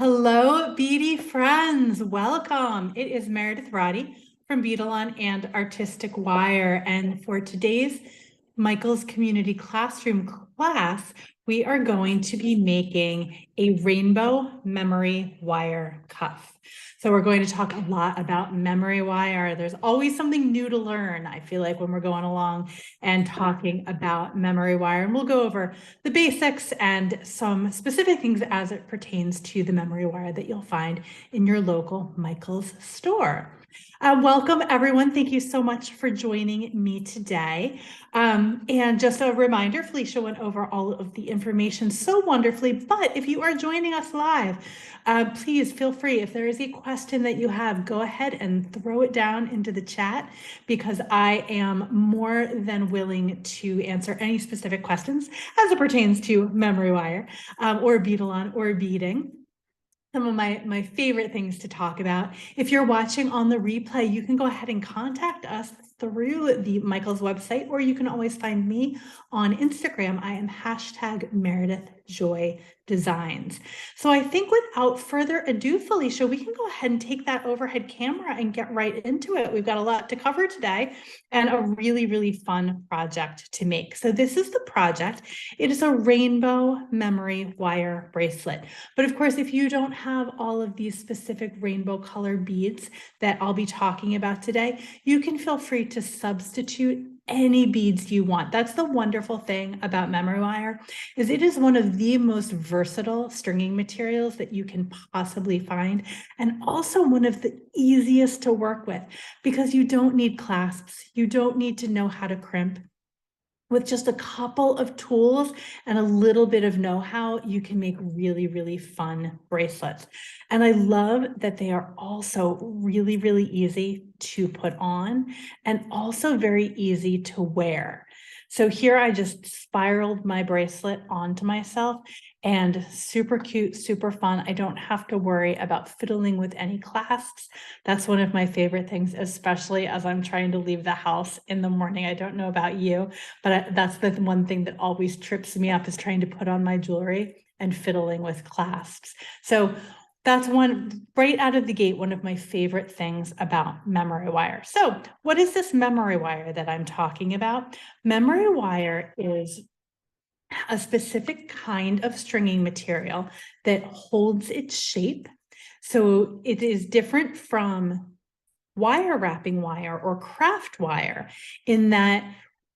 Hello, beady friends. Welcome. It is Meredith Roddy from Beadalon and Artistic Wire. And for today's Michael's Community Classroom class, we are going to be making a rainbow memory wire cuff. So we're going to talk a lot about memory wire. There's always something new to learn, I feel like, when we're going along and talking about memory wire. And we'll go over the basics and some specific things as it pertains to the memory wire that you'll find in your local Michael's store. Welcome, everyone. Thank you so much for joining me today. And just a reminder, Felicia went over all of the information so wonderfully, but if you are joining us live, please feel free, if there is a question that you have, go ahead and throw it down into the chat, because I am more than willing to answer any specific questions as it pertains to memory wire or Beadalon or beading. Some of my favorite things to talk about. If you're watching on the replay, you can go ahead and contact us through the Michael's website, or you can always find me on Instagram. I am #MeredithJoyDesigns. So I think without further ado, Felicia, we can go ahead and take that overhead camera and get right into it. We've got a lot to cover today and a really, really fun project to make. So this is the project. It is a rainbow memory wire bracelet. But of course, if you don't have all of these specific rainbow color beads that I'll be talking about today, you can feel free to substitute any beads you want. That's the wonderful thing about memory wire, is it is one of the most versatile stringing materials that you can possibly find, and also one of the easiest to work with, because you don't need clasps, you don't need to know how to crimp. With just a couple of tools and a little bit of know-how, you can make really, really fun bracelets. And I love that they are also really, really easy to put on and also very easy to wear. So here I just spiraled my bracelet onto myself, and super cute, super fun. I don't have to worry about fiddling with any clasps. That's one of my favorite things, especially as I'm trying to leave the house in the morning. I don't know about you, but that's the one thing that always trips me up, is trying to put on my jewelry and fiddling with clasps. So that's one right out of the gate, one of my favorite things about memory wire. So what is this memory wire that I'm talking about? Memory wire is a specific kind of stringing material that holds its shape. So it is different from wire wrapping wire or craft wire in that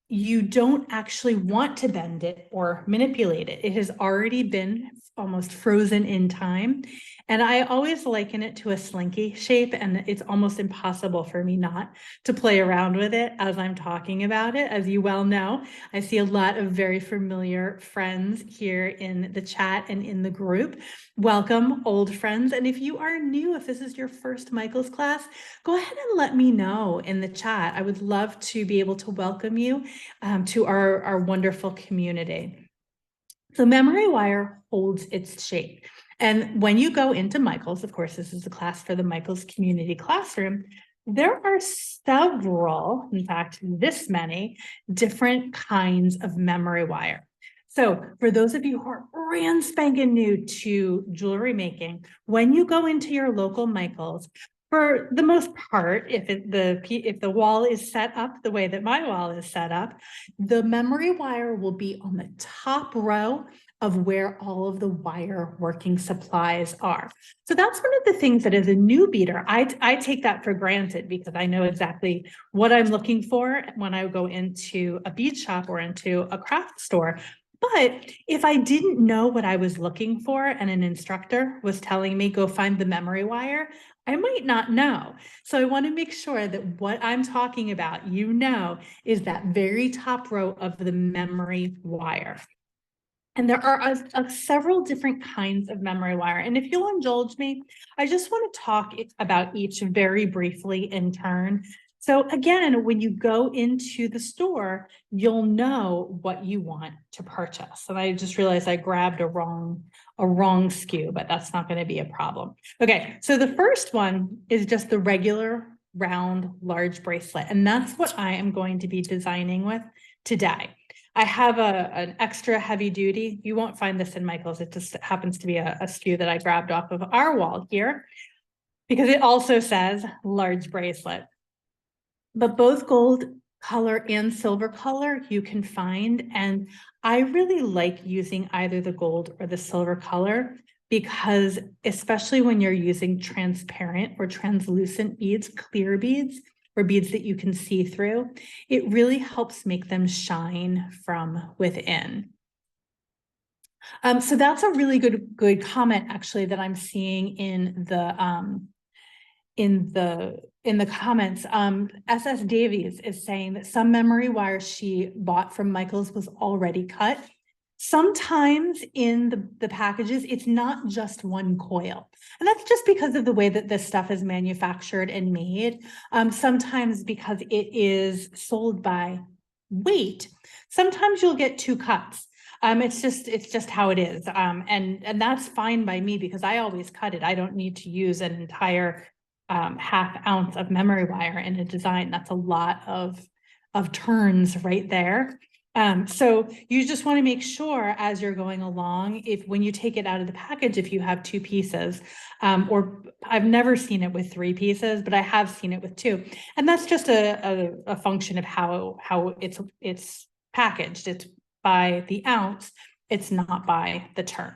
you don't actually want to bend it or manipulate it. It has already been almost frozen in time. And I always liken it to a slinky shape, and it's almost impossible for me not to play around with it as I'm talking about it. As you well know, I see a lot of very familiar friends here in the chat and in the group. Welcome, old friends. And if you are new, if this is your first Michael's class, go ahead and let me know in the chat. I would love to be able to welcome you to our wonderful community. So memory wire holds its shape. And when you go into Michael's, of course, this is a class for the Michael's Community Classroom, there are several, in fact, this many different kinds of memory wire. So for those of you who are brand spanking new to jewelry making, when you go into your local Michael's, for the most part, if the wall is set up the way that my wall is set up, the memory wire will be on the top row of where all of the wire working supplies are. So that's one of the things that, as a new beader, I take that for granted, because I know exactly what I'm looking for when I go into a bead shop or into a craft store. But if I didn't know what I was looking for and an instructor was telling me, go find the memory wire, I might not know. So I want to make sure that what I'm talking about, is that very top row of the memory wire. And there are several different kinds of memory wire. And if you'll indulge me, I just want to talk about each very briefly in turn. So again, when you go into the store, you'll know what you want to purchase. And I just realized I grabbed a wrong SKU, but that's not going to be a problem. Okay, so the first one is just the regular round large bracelet. And that's what I am going to be designing with today. I have an extra heavy duty. You won't find this in Michael's. It just happens to be a SKU that I grabbed off of our wall here because it also says large bracelet. But both gold color and silver color you can find. And I really like using either the gold or the silver color because especially when you're using transparent or translucent beads, clear beads, or beads that you can see through, it really helps make them shine from within. So that's a really good comment actually that I'm seeing in the comments. SS Davies is saying that some memory wire she bought from Michael's was already cut. Sometimes in the packages, it's not just one coil. And that's just because of the way that this stuff is manufactured and made. Sometimes because it is sold by weight, sometimes you'll get 2 cuts. It's just how it is. And that's fine by me because I always cut it. I don't need to use an entire ½ ounce of memory wire in a design. That's a lot of turns right there. So you just want to make sure as you're going along, when you take it out of the package, if you have 2 pieces, or I've never seen it with 3 pieces, but I have seen it with 2. And that's just a function of how it's packaged. It's by the ounce, it's not by the turn.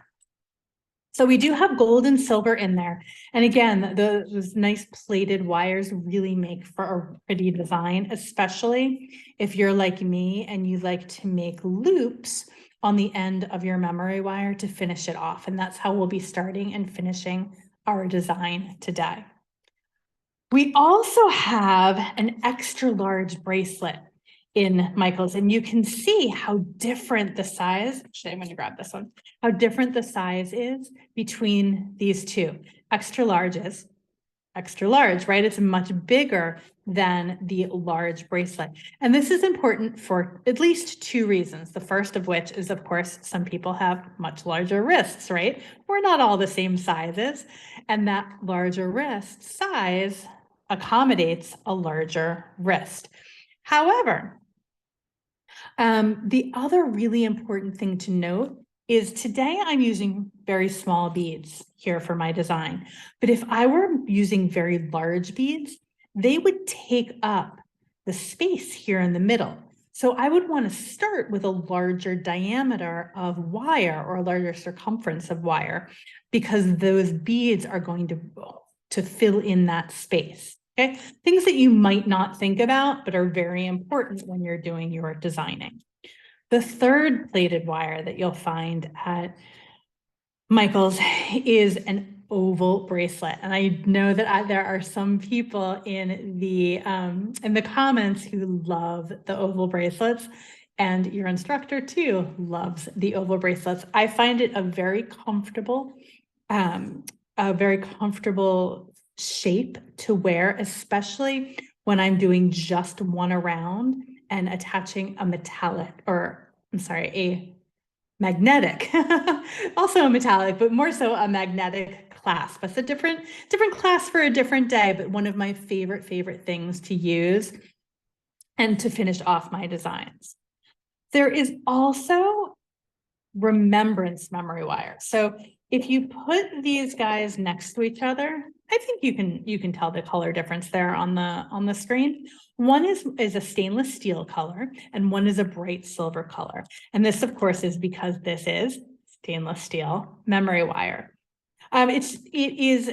So we do have gold and silver in there. And again, those nice plated wires really make for a pretty design, especially if you're like me and you like to make loops on the end of your memory wire to finish it off. And that's how we'll be starting and finishing our design today. We also have an extra large bracelet in Michael's, and you can see how different the size, actually I'm going to grab this one, how different the size is between these two. Extra large is extra large, right? It's much bigger than the large bracelet. And this is important for at least 2 reasons. The first of which is, of course, some people have much larger wrists, right? We're not all the same sizes. And that larger wrist size accommodates a larger wrist. However, the other really important thing to note is today I'm using very small beads here for my design. But if I were using very large beads, they would take up the space here in the middle. So I would want to start with a larger diameter of wire or a larger circumference of wire because those beads are going to fill in that space. Okay, things that you might not think about, but are very important when you're doing your designing. The third plated wire that you'll find at Michael's is an oval bracelet. And I know that there are some people in the comments who love the oval bracelets, and your instructor too loves the oval bracelets. I find it a very comfortable shape to wear, especially when I'm doing just one around and attaching a magnetic, also a metallic, but more so a magnetic clasp. It's a different clasp for a different day, but one of my favorite things to use and to finish off my designs. There is also remembrance memory wire. So if you put these guys next to each other, I think you can tell the color difference there on the screen. One is a stainless steel color and one is a bright silver color. And this, of course, is because this is stainless steel memory wire. It is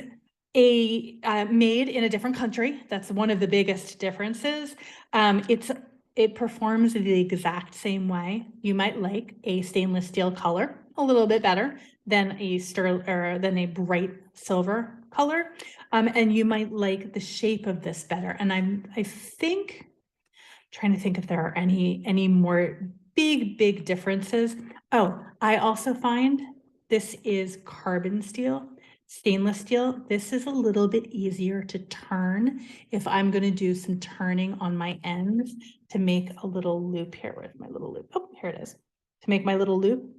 made in a different country. That's one of the biggest differences. It performs the exact same way. You might like a stainless steel color a little bit better than a bright silver color, and you might like the shape of this better. And I think, trying to think if there are any more big differences. Oh, I also find this is carbon steel. Stainless steel, this is a little bit easier to turn if I'm going to do some turning on my ends to make a little loop here. Where's my little loop? Oh, here it is. To make my little loop.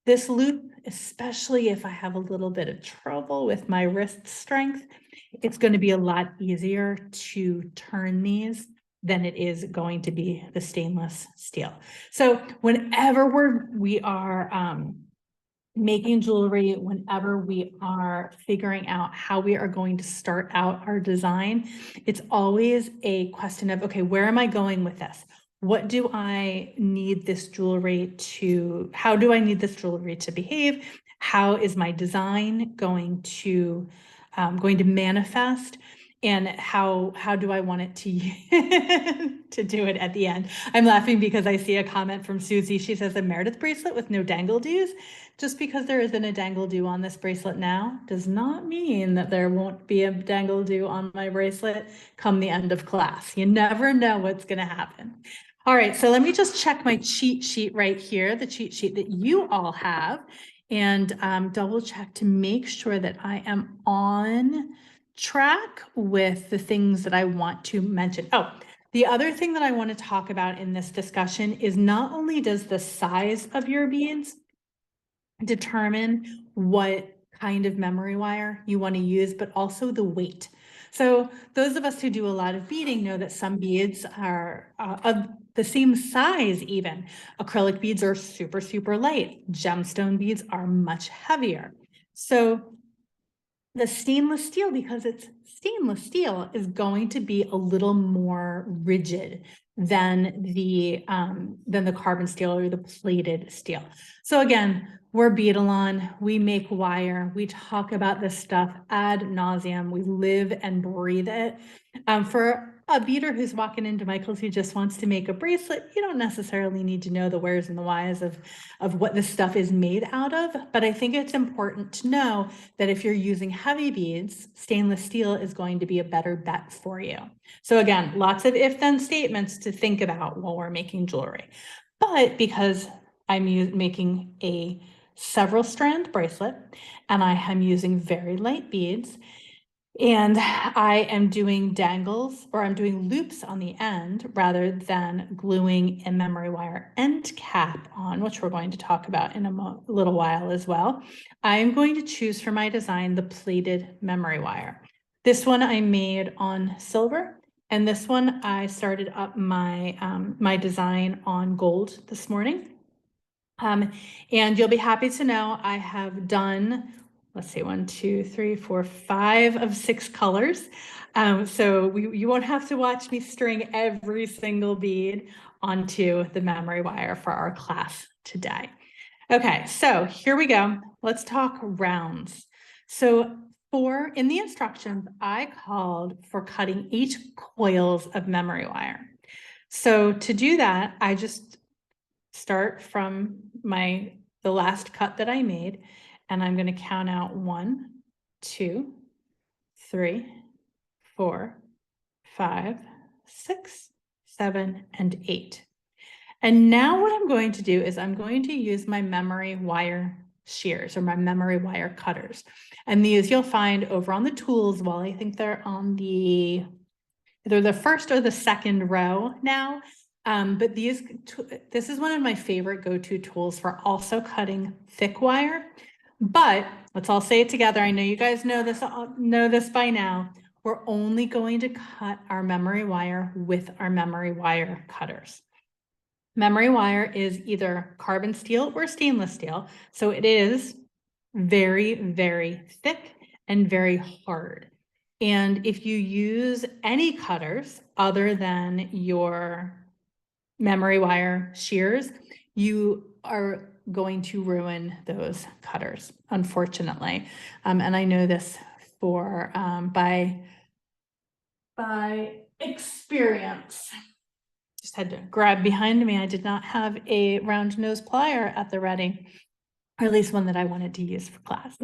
This loop, especially if I have a little bit of trouble with my wrist strength, it's going to be a lot easier to turn these than it is going to be the stainless steel. So whenever we are making jewelry, whenever we are figuring out how we are going to start out our design, it's always a question of, okay, where am I going with this? What do I need this jewelry to, how do I need this jewelry to behave? How is my design going to manifest? And how do I want it to do it at the end? I'm laughing because I see a comment from Susie. She says a Meredith bracelet with no dangle do's. Just because there isn't a dangle do on this bracelet now does not mean that there won't be a dangle do on my bracelet come the end of class. You never know what's going to happen. All right, so let me just check my cheat sheet right here, the cheat sheet that you all have, and double check to make sure that I am on track with the things that I want to mention. Oh, the other thing that I want to talk about in this discussion is not only does the size of your beads determine what kind of memory wire you want to use, but also the weight. So those of us who do a lot of beading know that some beads are of the same size even. Acrylic beads are super, super light. Gemstone beads are much heavier. So the stainless steel, because it's stainless steel, is going to be a little more rigid than the carbon steel or the plated steel. So again, we're Beadalon, we make wire, we talk about this stuff ad nauseum, we live and breathe it. For a beader who's walking into Michael's who just wants to make a bracelet, you don't necessarily need to know the wheres and the whys of what this stuff is made out of. But I think it's important to know that if you're using heavy beads, stainless steel is going to be a better bet for you. So again, lots of if-then statements to think about while we're making jewelry. But because I'm making a several strand bracelet and I am using very light beads, and I am doing dangles, or I'm doing loops on the end rather than gluing a memory wire end cap on, which we're going to talk about in a little while as well. I am going to choose for my design the plated memory wire. This one I made on silver, and this one I started up my, my design on gold this morning. And you'll be happy to know I have done, let's see, 1, 2, 3, 4, 5 of 6 colors. So you won't have to watch me string every single bead onto the memory wire for our class today. Okay, so here we go. Let's talk rounds. So in the instructions, I called for cutting 8 coils of memory wire. So to do that, I just start from the last cut that I made, and I'm going to count out 1, 2, 3, 4, 5, 6, 7, and 8. And now what I'm going to do is I'm going to use my memory wire shears, or my memory wire cutters. And these you'll find over on the tools wall. I think they're on either the first or the second row now. But this is one of my favorite go-to tools for also cutting thick wire. But let's all say it together. I know you guys know this by now. We're only going to cut our memory wire with our memory wire cutters. Memory wire is either carbon steel or stainless steel. So it is very, very thick and very hard. And if you use any cutters other than your memory wire shears, you are going to ruin those cutters, unfortunately. And I know this by experience. Just had to grab behind me. I did not have a round nose plier at the ready, or at least one that I wanted to use for class.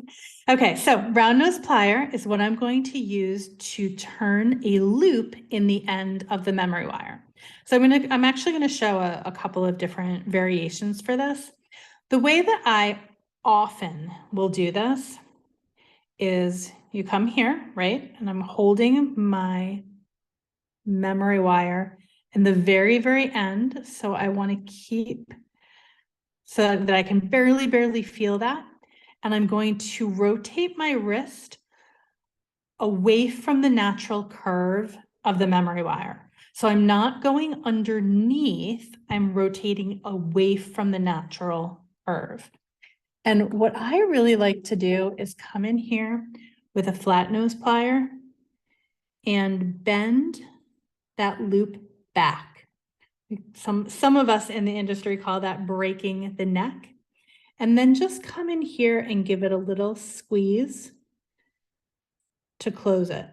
Okay, so round nose plier is what I'm going to use to turn a loop in the end of the memory wire. So I'm actually going to show a couple of different variations for this. The way that I often will do this is you come here, right? And I'm holding my memory wire in the very, very end. So I want to keep so that I can barely feel that. And I'm going to rotate my wrist away from the natural curve of the memory wire. So I'm not going underneath, I'm rotating away from the natural curve. And what I really like to do is come in here with a flat nose plier and bend that loop back. Some of us in the industry call that breaking the neck. And then just come in here and give it a little squeeze to close it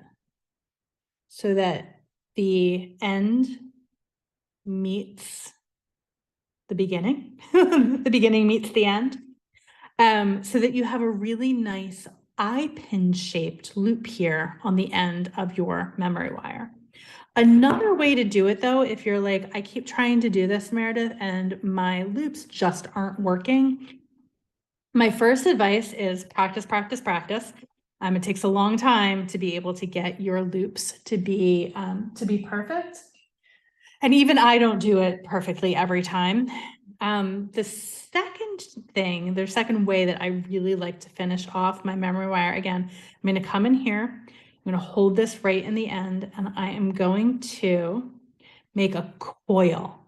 so that the end meets the beginning. The beginning meets the end. So that you have a really nice eye pin shaped loop here on the end of your memory wire. Another way to do it though, if you're like, I keep trying to do this, Meredith, and my loops just aren't working. My first advice is practice, practice, practice. It takes a long time to be able to get your loops to be perfect. And even I don't do it perfectly every time. The second way that I really like to finish off my memory wire, again, I'm going to come in here, I'm going to hold this right in the end, and I am going to make a coil.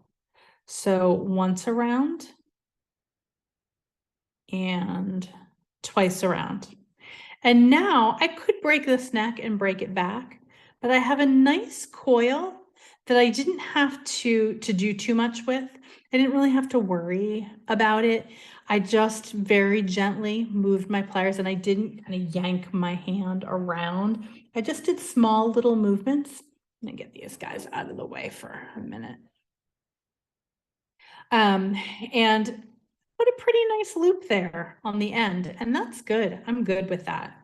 So once around and twice around. And now I could break this neck and break it back, but I have a nice coil that I didn't have to do too much with. I didn't really have to worry about it. I just very gently moved my pliers and I didn't kind of yank my hand around. I just did small little movements. I'm gonna get these guys out of the way for a minute. And put a pretty nice loop there on the end, and that's good. I'm good with that.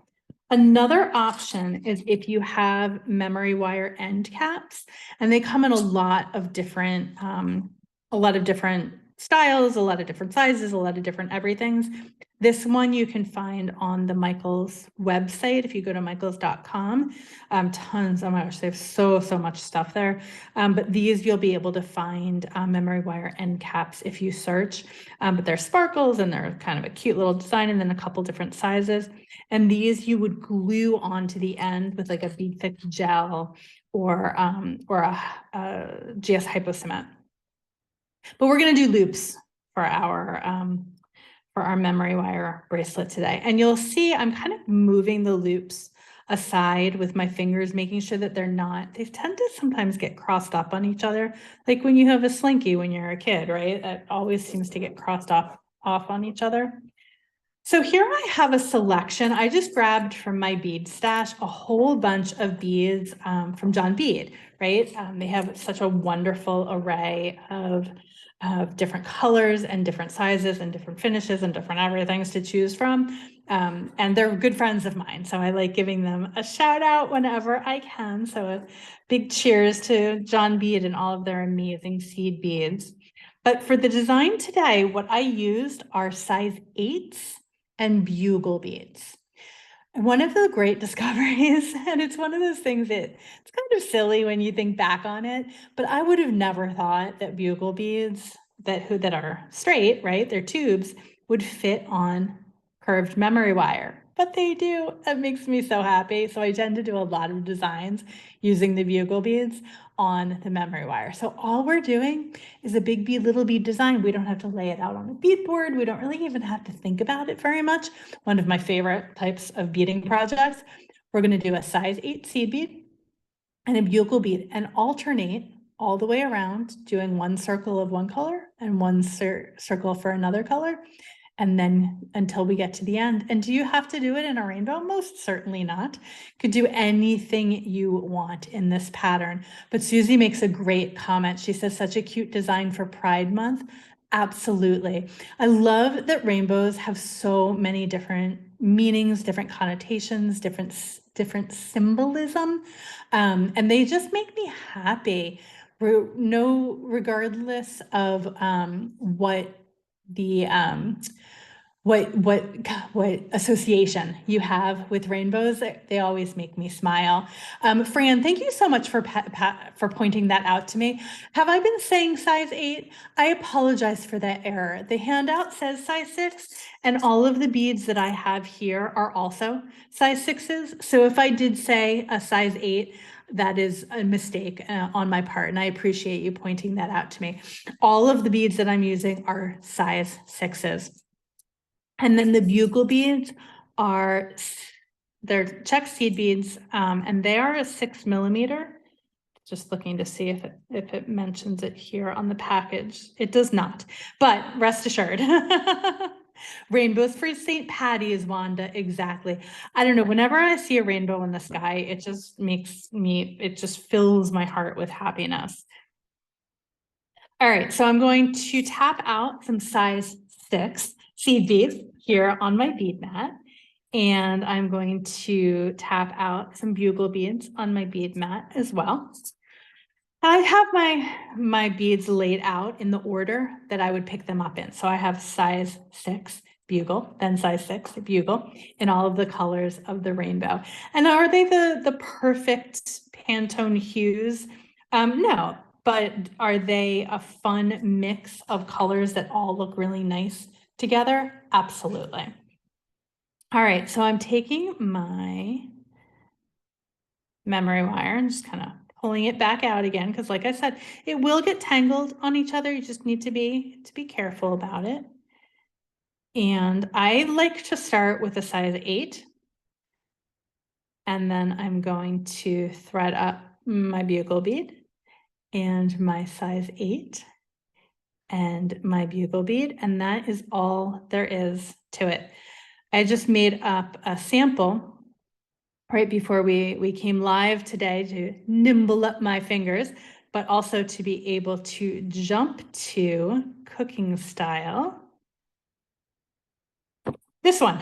Another option is if you have memory wire end caps, and they come in a lot of different styles, a lot of different sizes, a lot of different everythings. This one you can find on the Michaels website. If you go to michaels.com, tons, oh my gosh, they have so much stuff there. But these you'll be able to find memory wire end caps if you search. But they're sparkles and they're kind of a cute little design, and then a couple different sizes. And these you would glue onto the end with like a bead thick gel or a GS Hypo cement. But we're going to do loops for our memory wire bracelet today. And you'll see I'm kind of moving the loops aside with my fingers, making sure that they tend to sometimes get crossed up on each other. Like when you have a slinky when you're a kid, right? That always seems to get crossed off on each other. So here I have a selection. I just grabbed from my bead stash a whole bunch of beads from John Bead, right? They have such a wonderful array of different colors and different sizes and different finishes and different everythings to choose from. And they're good friends of mine. So I like giving them a shout out whenever I can. So a big cheers to John Bead and all of their amazing seed beads. But for the design today, what I used are size 8s and bugle beads. And one of the great discoveries, and it's one of those things that it's kind of silly when you think back on it, but I would have never thought that bugle beads that are straight, right? They're tubes, would fit on curved memory wire, but they do. That makes me so happy. So I tend to do a lot of designs using the bugle beads on the memory wire. So all we're doing is a big bead, little bead design. We don't have to lay it out on a bead board. We don't really even have to think about it very much. One of my favorite types of beading projects. We're going to do a size 8 seed bead and a bugle bead and alternate all the way around, doing one circle of one color and one circle for another color. And then until we get to the end. And do you have to do it in a rainbow? Most certainly not. Could do anything you want in this pattern. But Susie makes a great comment. She says, such a cute design for Pride Month. Absolutely. I love that rainbows have so many different meanings, different connotations, different symbolism. And they just make me happy. Regardless of what association you have with rainbows, they always make me smile. Fran, thank you so much for pointing that out to me. Have I been saying size 8? I apologize for that error. The handout says size 6, and all of the beads that I have here are also size 6s. So if I did say a size 8, that is a mistake on my part, and I appreciate you pointing that out to me. All of the beads that I'm using are size 6s. And then the bugle beads are, they're Czech seed beads, and they are a 6mm. Just looking to see if it mentions it here on the package. It does not, but rest assured. Rainbows for St. Patty's, Wanda, exactly. I don't know, whenever I see a rainbow in the sky, it just it just fills my heart with happiness. All right, so I'm going to tap out some size 6 seed beads here on my bead mat. And I'm going to tap out some bugle beads on my bead mat as well. I have my beads laid out in the order that I would pick them up in. So I have size 6 bugle, then size 6 bugle, in all of the colors of the rainbow. And are they the perfect Pantone hues? No, but are they a fun mix of colors that all look really nice together? Absolutely. All right, so I'm taking my memory wire and just kind of pulling it back out again, because like I said, it will get tangled on each other. You just need to be careful about it. And I like to start with a size 8. And then I'm going to thread up my bugle bead and my size 8 and my bugle bead. And that is all there is to it. I just made up a sample right before we came live today to nimble up my fingers, but also to be able to jump to cooking style. This one.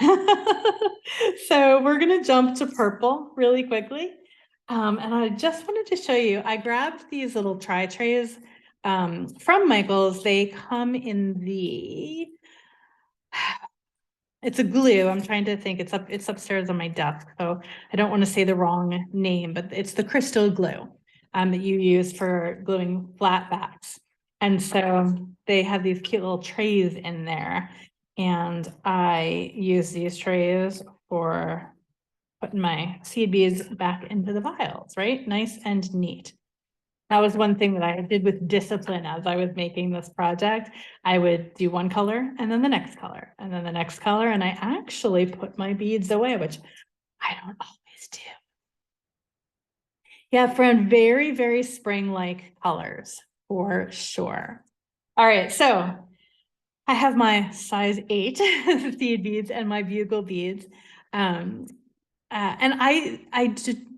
So we're gonna jump to purple really quickly. And I just wanted to show you, I grabbed these little trays from Michael's. They come in the, it's a glue. I'm trying to think. It's upstairs on my desk, so I don't want to say the wrong name, but it's the crystal glue that you use for gluing flat backs. And so they have these cute little trays in there, and I use these trays for putting my seed beads back into the vials, right? Nice and neat. That was one thing that I did with discipline as I was making this project. I would do one color and then the next color and then the next color. And I actually put my beads away, which I don't always do. Yeah, friend, very, very spring-like colors for sure. All right, so I have my size 8 seed beads and my bugle beads. And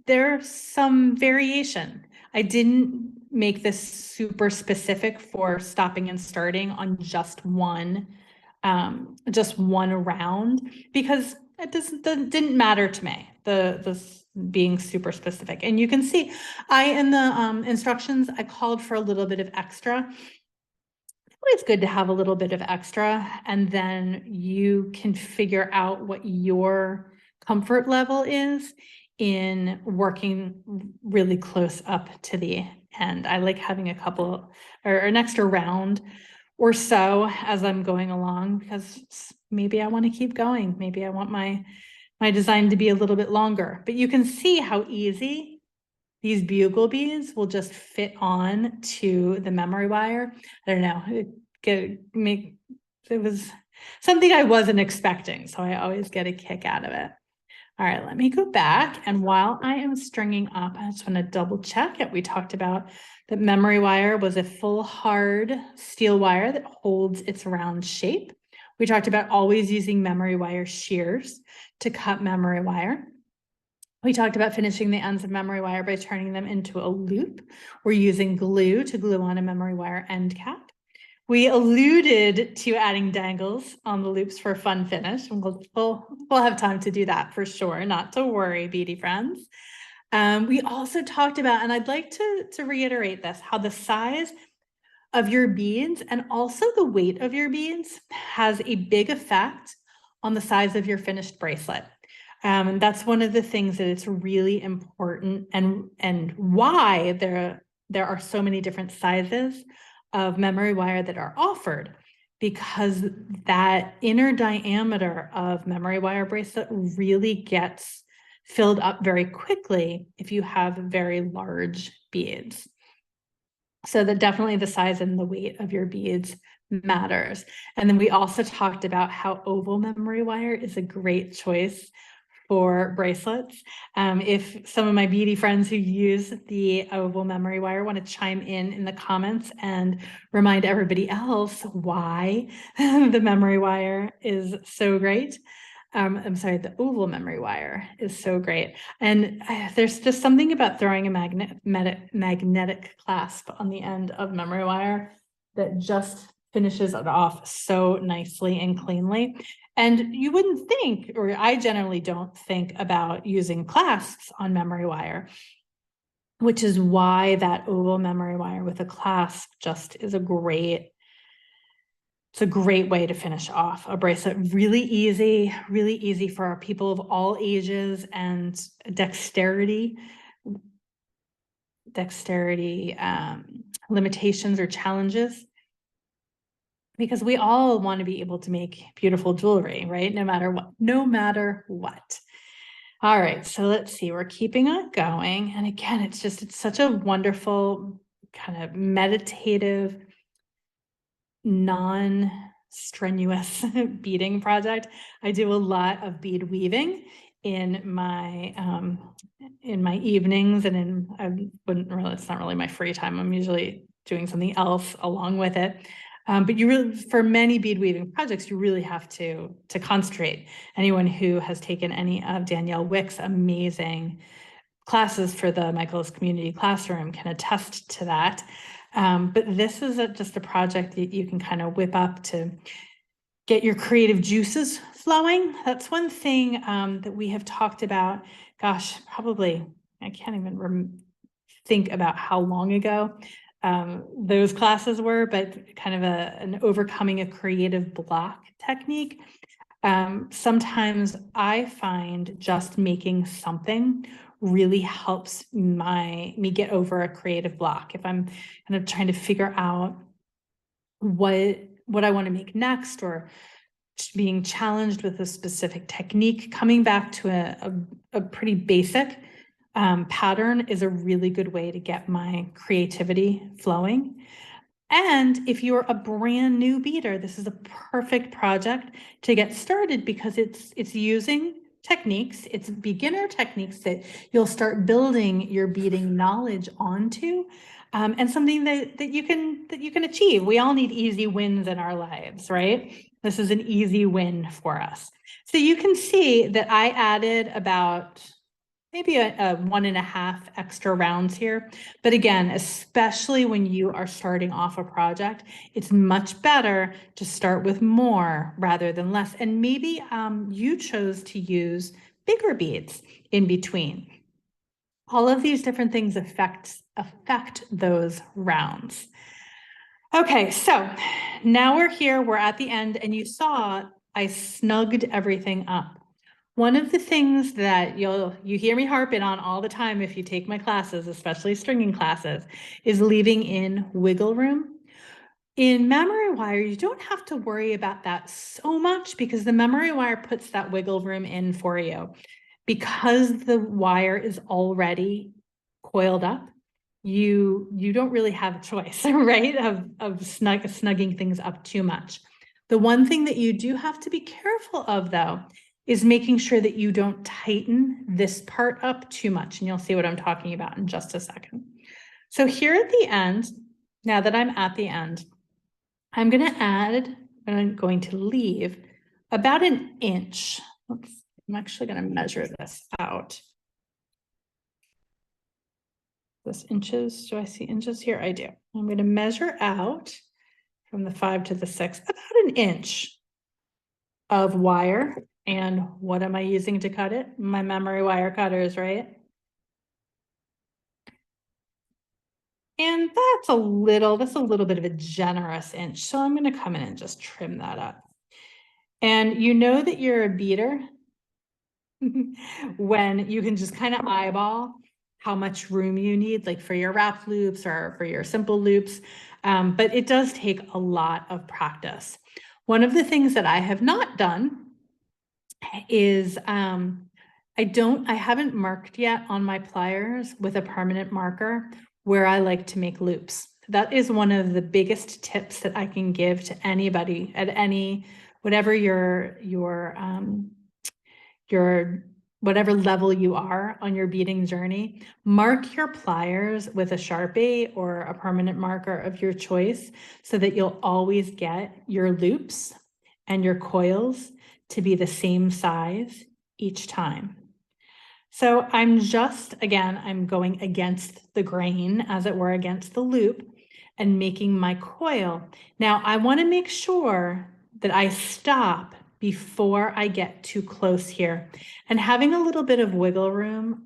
there's some variation. I didn't make this super specific for stopping and starting on just one round, because it didn't matter to me, this being super specific. And you can see in the instructions, I called for a little bit of extra. It's good to have a little bit of extra, and then you can figure out what your comfort level is in working really close up to the end. I like having a couple or an extra round or so as I'm going along, because maybe I want to keep going. Maybe I want my design to be a little bit longer. But you can see how easy these bugle beads will just fit on to the memory wire. I don't know, it was something I wasn't expecting, so I always get a kick out of it. All right, let me go back. And while I am stringing up, I just want to double check it. We talked about that memory wire was a full hard steel wire that holds its round shape. We talked about always using memory wire shears to cut memory wire. We talked about finishing the ends of memory wire by turning them into a loop. We're using glue to glue on a memory wire end cap. We alluded to adding dangles on the loops for a fun finish, and we'll have time to do that for sure, not to worry, beady friends. We also talked about, and I'd like to reiterate this, how the size of your beads and also the weight of your beads has a big effect on the size of your finished bracelet. And that's one of the things that it's really important, and why there are so many different sizes of memory wire that are offered, because that inner diameter of memory wire bracelet really gets filled up very quickly if you have very large beads. So that definitely the size and the weight of your beads matters. And then we also talked about how oval memory wire is a great choice for bracelets. If some of my beauty friends who use the oval memory wire want to chime in the comments and remind everybody else why the memory wire is so great. I'm sorry, the oval memory wire is so great. And there's just something about throwing a magnetic clasp on the end of memory wire that just finishes it off so nicely and cleanly. And you wouldn't think, or I generally don't think about using clasps on memory wire, which is why that oval memory wire with a clasp just is it's a great way to finish off a bracelet. Really easy for our people of all ages and dexterity limitations or challenges. Because we all want to be able to make beautiful jewelry, right? No matter what. All right, so let's see, we're keeping on going. And again, it's such a wonderful kind of meditative, non-strenuous beading project. I do a lot of bead weaving in my evenings, and it's not really my free time. I'm usually doing something else along with it. But for many bead weaving projects, you really have to concentrate. Anyone who has taken any of Danielle Wick's amazing classes for the Michaelis Community Classroom can attest to that. But this is just a project that you can kind of whip up to get your creative juices flowing. That's one thing that we have talked about. Gosh, probably, I can't even think about how long ago those classes were, but kind of an overcoming a creative block technique. Sometimes I find just making something really helps me get over a creative block. If I'm kind of trying to figure out what I want to make next, or being challenged with a specific technique, coming back to a pretty basic pattern is a really good way to get my creativity flowing. And if you're a brand new beader, this is a perfect project to get started, because it's using techniques, it's beginner techniques that you'll start building your beading knowledge onto, and something that you can achieve. We all need easy wins in our lives, right? This is an easy win for us. So you can see that I added about maybe a 1.5 extra rounds here. But again, especially when you are starting off a project, it's much better to start with more rather than less. And maybe you chose to use bigger beads in between. All of these different things affect those rounds. Okay, so now we're here, we're at the end, and you saw I snugged everything up. One of the things that you hear me harping on all the time if you take my classes, especially stringing classes, is leaving in wiggle room. In memory wire, you don't have to worry about that so much, because the memory wire puts that wiggle room in for you. Because the wire is already coiled up, you don't really have a choice, right, of snugging things up too much. The one thing that you do have to be careful of, though, is making sure that you don't tighten this part up too much. And you'll see what I'm talking about in just a second. So here at the end, now that I'm at the end, I'm going to leave about 1 inch. Oops, I'm actually going to measure this out. This inches, do I see inches here? I do. I'm going to measure out from the 5 to the 6, about 1 inch of wire. And what am I using to cut it? My memory wire cutters, right? And that's a little bit of a generous inch. So I'm going to come in and just trim that up. And you know that you're a beader when you can just kind of eyeball how much room you need, like for your wrap loops or for your simple loops. But it does take a lot of practice. One of the things that I have not done is I haven't marked yet on my pliers with a permanent marker where I like to make loops. That is one of the biggest tips that I can give to anybody at whatever your whatever level you are on your beading journey. Mark your pliers with a Sharpie or a permanent marker of your choice so that you'll always get your loops and your coils to be the same size each time. So I'm going against the grain, as it were, against the loop, and making my coil. Now I want to make sure that I stop before I get too close here. And having a little bit of wiggle room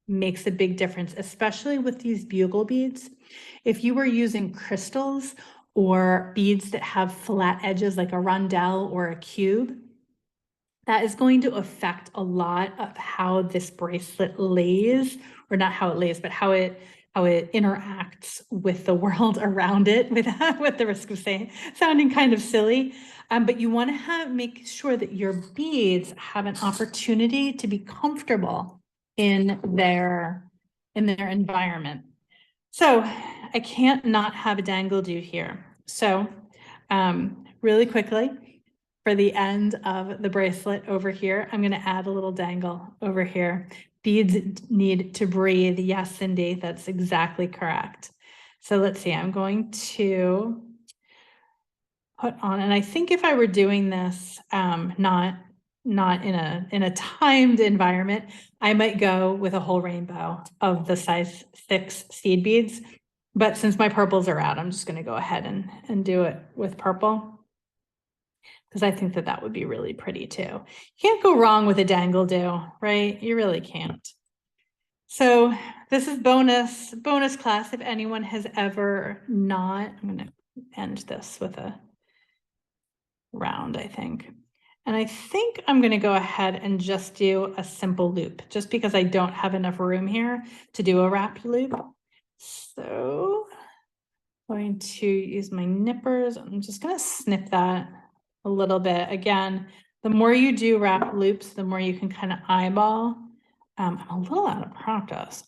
makes a big difference, especially with these bugle beads. If you were using crystals or beads that have flat edges like a rondelle or a cube, that is going to affect a lot of how this bracelet lays, or not how it lays, but how it interacts with the world around it, with the risk of sounding kind of silly. But you want to make sure that your beads have an opportunity to be comfortable in their environment. So I can't not have a dangle do here. So really quickly, for the end of the bracelet over here, I'm going to add a little dangle over here. Beads need to breathe. Yes, Cindy, that's exactly correct. So let's see, I'm going to put on, and I think if I were doing this not in a timed environment, I might go with a whole rainbow of the size 6 seed beads. But since my purples are out, I'm just going to go ahead and do it with purple, because I think that would be really pretty too. You can't go wrong with a dangle do, right? You really can't. So this is bonus class. If anyone has ever not, I'm going to end this with a round, I think. And I think I'm going to go ahead and just do a simple loop, just because I don't have enough room here to do a wrapped loop. So I'm going to use my nippers. I'm just going to snip that a little bit. Again, the more you do wrap loops, the more you can kind of eyeball. I'm a little out of practice,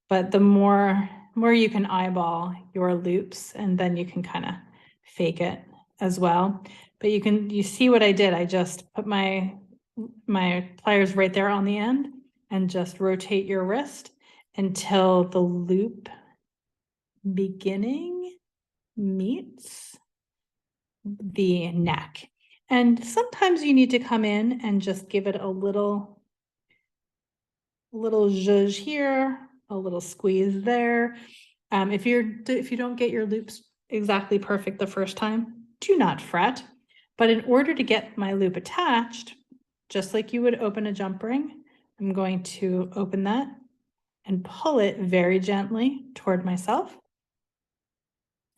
but the more you can eyeball your loops, and then you can kind of fake it as well. But you see what I did. I just put my pliers right there on the end and just rotate your wrist until the loop beginning meets the neck. And sometimes you need to come in and just give it a little zhuzh here, a little squeeze there. If you don't get your loops exactly perfect the first time, do not fret. But in order to get my loop attached, just like you would open a jump ring, I'm going to open that and pull it very gently toward myself.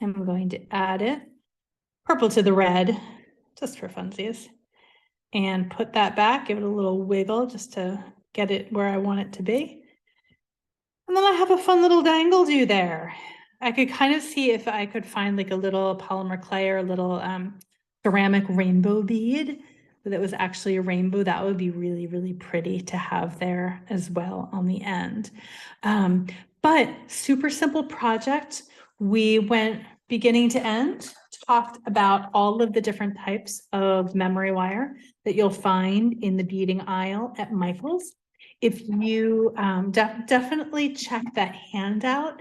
I'm going to add it purple to the red, just for funsies, and put that back, give it a little wiggle just to get it where I want it to be. And then I have a fun little dangle do there. I could kind of see if I could find like a little polymer clay or a little ceramic rainbow bead that was actually a rainbow. That would be really, really pretty to have there as well on the end. But super simple project. We went beginning to end, talked about all of the different types of memory wire that you'll find in the beading aisle at Michael's. If you definitely check that handout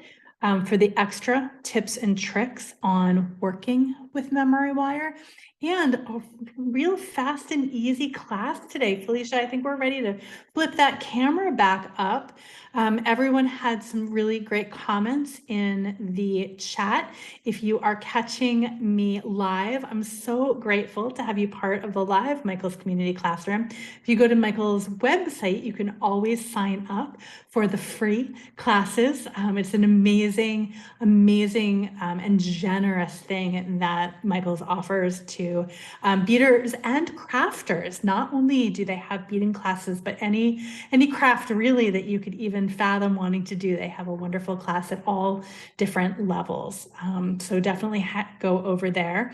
for the extra tips and tricks on working with memory wire, and a real fast and easy class today. Felicia, I think we're ready to flip that camera back up. Everyone had some really great comments in the chat. If you are catching me live, I'm so grateful to have you part of the live Michael's Community Classroom. If you go to Michael's website, you can always sign up for the free classes. It's an amazing and generous thing that Michael's offers to beaders and crafters. Not only do they have beading classes, but any craft really that you could even fathom wanting to do. They have a wonderful class at all different levels. So definitely go over there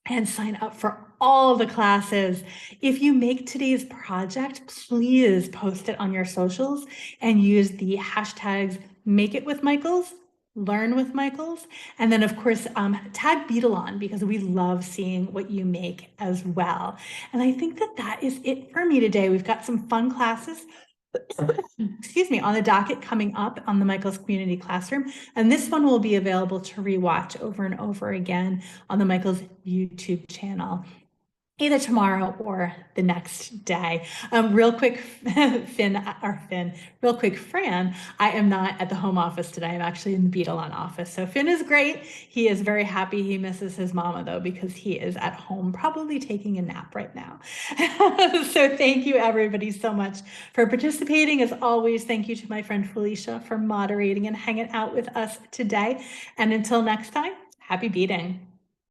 and sign up for all the classes. If you make today's project, please post it on your socials and use the hashtags Make It With Michaels, Learn With Michaels, and then of course tag Beadalon, because we love seeing what you make as well. And I think that is it for me today. We've got some fun classes excuse me, on the docket coming up on the Michaels Community Classroom. And this one will be available to rewatch over and over again on the Michaels YouTube channel, either tomorrow or the next day. Real quick, real quick, Fran, I am not at the home office today. I'm actually in the Beadalon office. So Finn is great. He is very happy. He misses his mama though, because he is at home, probably taking a nap right now. So thank you everybody so much for participating. As always, thank you to my friend Felicia for moderating and hanging out with us today. And until next time, happy beading.